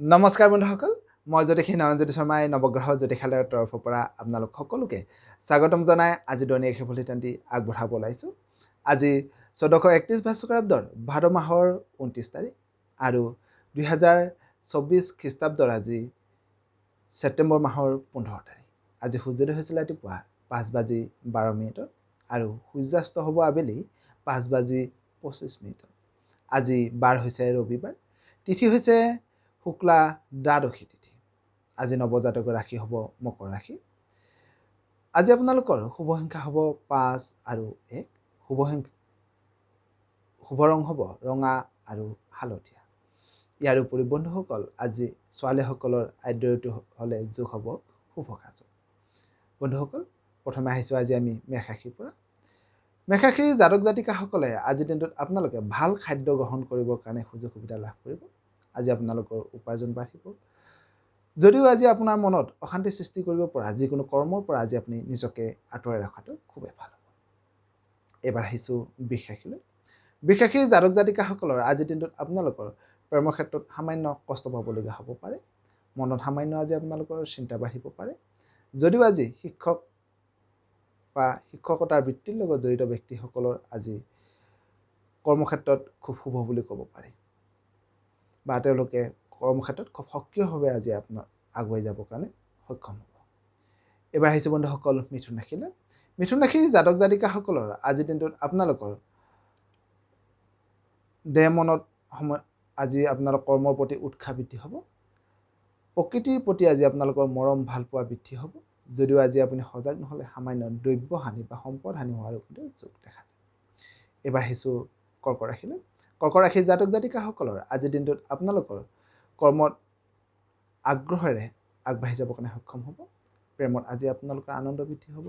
নমস্কাৰ বন্ধুসকল মই জ্যোতিষী নয়নজ্যোতি শৰ্মাই নৱগ্ৰহ জ্যোতিষালয়ৰ তৰফৰ পৰা আপোনালোক সকলোকে স্বাগতম জনাই আজি দৈনিক ৰাশিফলহিতান্তি আগবঢ়াব ওলাইছোঁ। আজি 1431 ভাস্কৰাব্দৰ ভাদ মাহৰ 29 তাৰিখ আৰু 2024 খ্ৰীষ্টাব্দৰ আজি ছেপ্টেম্বৰ মাহৰ 15 তাৰিখ। আজি সূৰ্যোদয় হৈছিল ৰাতিপুৱা 5:12 আৰু সূৰ্যাস্ত হ'ব আবেলি 5:25। আজি বাৰ হৈছে ৰবিবাৰ, তিথি হৈছে শুক্লা দ্বাদশী তিথি। আজি নৱজাতকৰ ৰাশি হ'ব মকৰ ৰাশি। আজি আপোনালোকৰ শুভ সংখ্যা হ'ব 5 আৰু 1। শুভ ৰং হ'ব ৰঙা আৰু হালধীয়া। ইয়াৰ উপৰি বন্ধুসকল আজি ছোৱালীসকলৰ আদ্যঋতু হ'লে যোগ হ'ব শুভ কাজ। বন্ধুসকল প্ৰথমে আহিছোঁ আজি আমি মেষ ৰাশিৰ পৰা। মেষ ৰাশিৰ জাতক জাতিকাসকলে আজিৰ দিনটোত আপোনালোকে ভাল খাদ্য গ্ৰহণ কৰিবৰ কাৰণে সুযোগ সুবিধা লাভ কৰিব। আজি আপোনালোকৰ উপাৰ্জন বাঢ়িব। যদিও আজি আপোনাৰ মনত অশান্তি সৃষ্টি কৰিব পৰা যিকোনো কৰ্মৰ পৰা আজি আপুনি নিজকে আঁতৰাই ৰখাটো খুবেই ভাল হ'ব। এবাৰ আহিছোঁ বৃষ ৰাশিলৈ। বৃষ ৰাশিৰ জাতক জাতিকাসকলৰ আজিৰ দিনটোত আপোনালোকৰ প্ৰেমৰ ক্ষেত্ৰত সামান্য কষ্ট পাবলগীয়া হ'ব পাৰে। মনত সামান্য আজি আপোনালোকৰ চিন্তা বাঢ়িব পাৰে। যদিও আজি শিক্ষক বা শিক্ষকতাৰ বৃত্তিৰ লগত জড়িত ব্যক্তিসকলৰ আজি কৰ্মক্ষেত্ৰত খুব শুভ বুলি ক'ব পাৰি, বা তেওঁলোকে কৰ্মক্ষেত্ৰত খুব সক্ৰিয়ভাৱে আজি আপোনাৰ আগুৱাই যাবৰ কাৰণে সক্ষম হ'ব। এবাৰ আহিছোঁ বন্ধুসকল মিথুন ৰাশিলৈ। মিথুন ৰাশিৰ জাতক জাতিকাসকলৰ আজিৰ দিনটোত আপোনালোকৰ দেহ মনত আজি আপোনালোকৰ কৰ্মৰ প্ৰতি উৎসাহ বৃদ্ধি হ'ব। প্ৰকৃতিৰ প্ৰতি আজি আপোনালোকৰ মৰম ভাল পোৱা বৃদ্ধি হ'ব। যদিও আজি আপুনি সজাগ নহ'লে সামান্য দ্ৰব্য হানি বা সম্পদ হানি হোৱাৰো কিন্তু যোগ দেখা যায়। এবাৰ আহিছোঁ কৰ্কট ৰাশিলৈ। কৰ্কট ৰাশিৰ জাতক জাতিকাসকলৰ আজিৰ দিনটোত আপোনালোকৰ কৰ্মত আগ্ৰহেৰে আগবাঢ়ি যাবৰ কাৰণে সক্ষম হ'ব। প্ৰেমত আজি আপোনালোকৰ আনন্দ বৃদ্ধি হ'ব।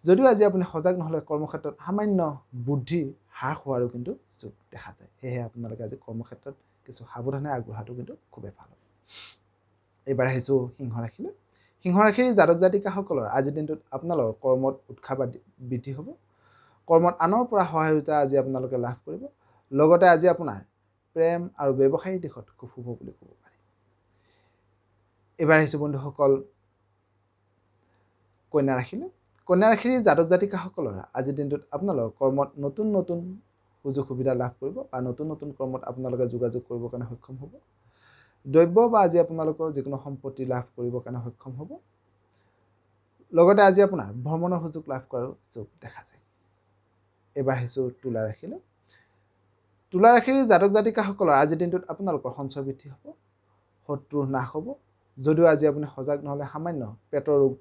যদিও আজি আপুনি সজাগ নহ'লে কৰ্মক্ষেত্ৰত সামান্য বুদ্ধি হ্ৰাস হোৱাৰো কিন্তু যোগ দেখা যায়। সেয়েহে আপোনালোকে আজি কৰ্মক্ষেত্ৰত কিছু সাৱধানে আগবঢ়াটো কিন্তু খুবেই ভাল হ'ব। এইবাৰ আহিছোঁ সিংহ ৰাশিলৈ। সিংহ ৰাশিৰ জাতক জাতিকাসকলৰ আজিৰ দিনটোত আপোনালোকৰ কৰ্মত উৎসাহ বৃদ্ধি হ'ব। কৰ্মত আনৰ পৰা সহায়তা আজি আপোনালোকে লাভ কৰিব। লগতে আজি আপোনাৰ প্ৰেম আৰু ব্যৱসায়িক দিশত খুব শুভ বুলি ক'ব পাৰি। এইবাৰ আহিছোঁ বন্ধুসকল কন্যা ৰাশিলৈ। কন্যা ৰাশিৰ জাতক জাতিকাসকলৰ আজিৰ দিনটোত আপোনালোকৰ কৰ্মত নতুন নতুন সুযোগ সুবিধা লাভ কৰিব বা নতুন নতুন কৰ্মত আপোনালোকে যোগাযোগ কৰিবৰ কাৰণে সক্ষম হ'ব। দ্ৰব্য বা আজি আপোনালোকৰ যিকোনো সম্পত্তি লাভ কৰিবৰ কাৰণে সক্ষম হ'ব। লগতে আজি আপোনাৰ ভ্ৰমণৰ সুযোগ লাভ কৰাৰো যোগ দেখা যায়। এইবাৰ আহিছোঁ তুলা ৰাশিলৈ। তুলা ৰাশিৰ জাতক জাতিকাসকলৰ আজিৰ দিনটোত আপোনালোকৰ সঞ্চয় বৃদ্ধি হ'ব, শত্ৰু নাশ হ'ব। যদিও আজি আপুনি সজাগ নহ'লে সামান্য পেটৰ ৰোগ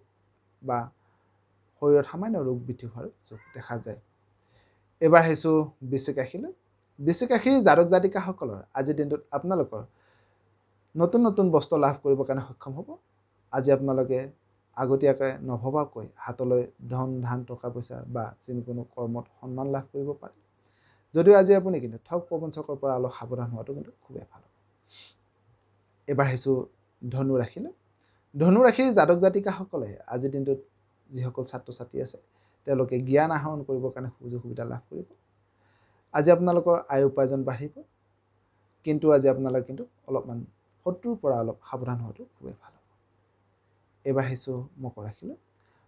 বা শৰীৰত সামান্য ৰোগ বৃদ্ধি হোৱাৰ যোগ দেখা যায়। এইবাৰ আহিছোঁ বৃশ্চিক ৰাশিলৈ। বৃশ্চিক ৰাশিৰ জাতক জাতিকাসকলৰ আজিৰ দিনটোত আপোনালোকৰ নতুন নতুন বস্তু লাভ কৰিবৰ কাৰণে সক্ষম হ'ব। আজি আপোনালোকে আগতীয়াকৈ নভবাকৈ হাতলৈ ধন ধান টকা পইচা বা যিকোনো কৰ্মত সন্মান লাভ কৰিব পাৰে। যদিও আজি আপুনি কিন্তু ঠগ প্ৰবঞ্চকৰ পৰা অলপ সাৱধান হোৱাটো কিন্তু খুবেই ভাল হ'ব। এইবাৰ আহিছোঁ ধনু ৰাশিলৈ। ধনু ৰাশিৰ জাতক জাতিকাসকলে আজিৰ দিনটোত যিসকল ছাত্ৰ ছাত্ৰী আছে তেওঁলোকে জ্ঞান আহৰণ কৰিবৰ কাৰণে সুযোগ সুবিধা লাভ কৰিব। আজি আপোনালোকৰ আয় উপাৰ্জন বাঢ়িব, কিন্তু আজি আপোনালোকে কিন্তু অলপমান শত্ৰুৰ পৰা অলপ সাৱধান হোৱাটো খুবেই ভাল হ'ব। এইবাৰ আহিছোঁ মকৰ ৰাশিলৈ।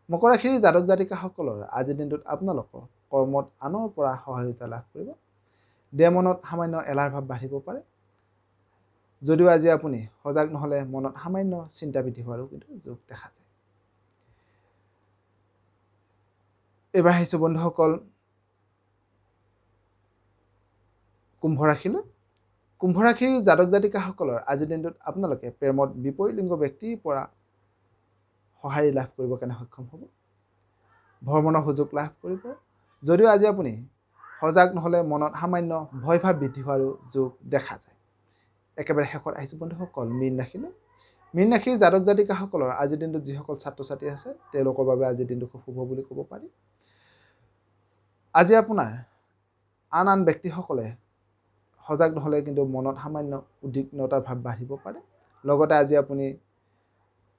মকৰ ৰাশিৰ জাতক জাতিকাসকলৰ আজিৰ দিনটোত আপোনালোকৰ কৰ্মত আনৰ পৰা সহায়তা লাভ কৰিব। দেহ মনত সামান্য এলাহ ভাৱ বাঢ়িব পাৰে। যদিও আজি আপুনি সজাগ নহ'লে মনত সামান্য চিন্তা বৃদ্ধি হোৱাৰো কিন্তু যোগ দেখা যায়। এইবাৰ আহিছোঁ বন্ধুসকল কুম্ভ ৰাশিলৈ। কুম্ভ ৰাশিৰ জাতক জাতিকাসকলৰ আজিৰ দিনটোত আপোনালোকে প্ৰেমত বিপৰীত লিংগ ব্যক্তিৰ পৰা সঁহাৰি লাভ কৰিবৰ কাৰণে সক্ষম হ'ব। ভ্ৰমণৰ সুযোগ লাভ কৰিব। যদিও আজি আপুনি সজাগ নহ'লে মনত সামান্য ভয় ভাৱ বৃদ্ধি হোৱাৰো যোগ দেখা যায়। একেবাৰে শেষত আহিছোঁ বন্ধুসকল মীন ৰাশিলৈ। মীন ৰাশিৰ জাতক জাতিকাসকলৰ আজিৰ দিনটোত যিসকল ছাত্ৰ ছাত্ৰী আছে তেওঁলোকৰ বাবে আজিৰ দিনটো খুব শুভ বুলি ক'ব পাৰি। আজি আপোনাৰ আন আন ব্যক্তিসকলে সজাগ নহ'লে কিন্তু মনত সামান্য উদ্বিগ্নতাৰ ভাৱ বাঢ়িব পাৰে। লগতে আজি আপুনি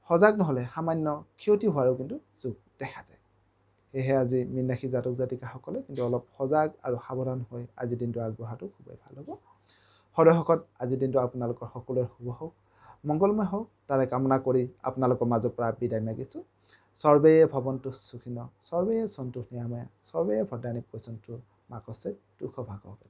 সজাগ নহ'লে সামান্য ক্ষতি হোৱাৰো কিন্তু যোগ দেখা যায়। সেয়েহে আজি মীন ৰাশিৰ জাতক জাতিকাসকলে কিন্তু অলপ সজাগ আৰু সাৱধান হৈ আজিৰ দিনটো আগবঢ়াটো খুবেই ভাল হ'ব। সদহকত আজিৰ দিনটো আপোনালোকৰ সকলোৰে শুভ হওক, মংগলময় হওক, তাৰে কামনা কৰি আপোনালোকৰ মাজৰ পৰা বিদায় মাগিছোঁ। সৰ্বে ভৱন্তু সুখিনঃ, সৰ্বে সন্তু নিৰাময়া, সৰ্বে ভদ্ৰাণি পশ্যন্তু মা কশ্চিৎ দুঃখভাগ্ ভৱেৎ।